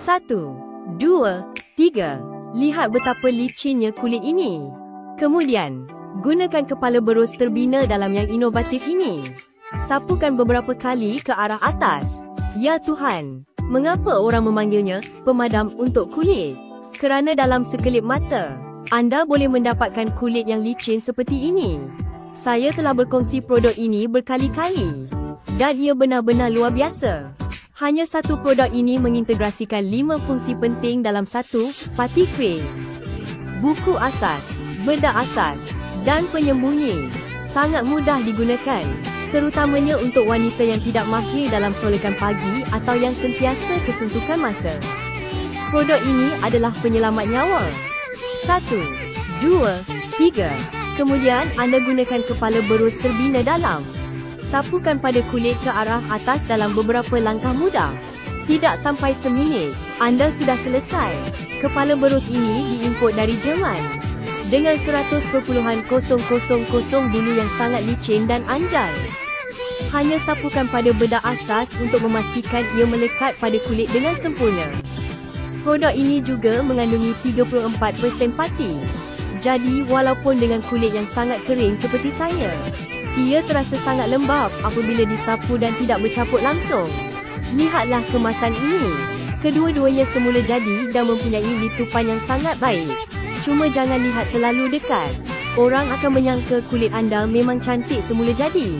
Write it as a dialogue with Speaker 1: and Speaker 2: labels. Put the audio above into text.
Speaker 1: 1, 2, 3. Lihat betapa licinnya kulit ini. Kemudian, gunakan kepala berus terbina dalam yang inovatif ini. Sapukan beberapa kali ke arah atas. Ya Tuhan, mengapa orang memanggilnya pemadam untuk kulit? Kerana dalam sekelip mata, anda boleh mendapatkan kulit yang licin seperti ini. Saya telah berkongsi produk ini berkali-kali dan ia benar-benar luar biasa. Hanya satu produk ini mengintegrasikan 5 fungsi penting dalam satu parti krim. Buku asas, bedak asas dan penyembunyi. Sangat mudah digunakan, terutamanya untuk wanita yang tidak mahir dalam solekan pagi atau yang sentiasa kesuntukan masa. Produk ini adalah penyelamat nyawa. 1, 2, 3. Kemudian anda gunakan kepala berus terbina dalam. Sapukan pada kulit ke arah atas dalam beberapa langkah mudah. Tidak sampai seminit, anda sudah selesai. Kepala berus ini diimport dari Jerman. Dengan 100,000 bulu yang sangat licin dan anjal. Hanya sapukan pada bedak asas untuk memastikan ia melekat pada kulit dengan sempurna. Produk ini juga mengandungi 34% pati. Jadi, walaupun dengan kulit yang sangat kering seperti saya, ia terasa sangat lembap apabila disapu dan tidak bercapuk langsung. Lihatlah kemasan ini. Kedua-duanya semula jadi dan mempunyai litupan yang sangat baik. Cuma jangan lihat terlalu dekat. Orang akan menyangka kulit anda memang cantik semula jadi.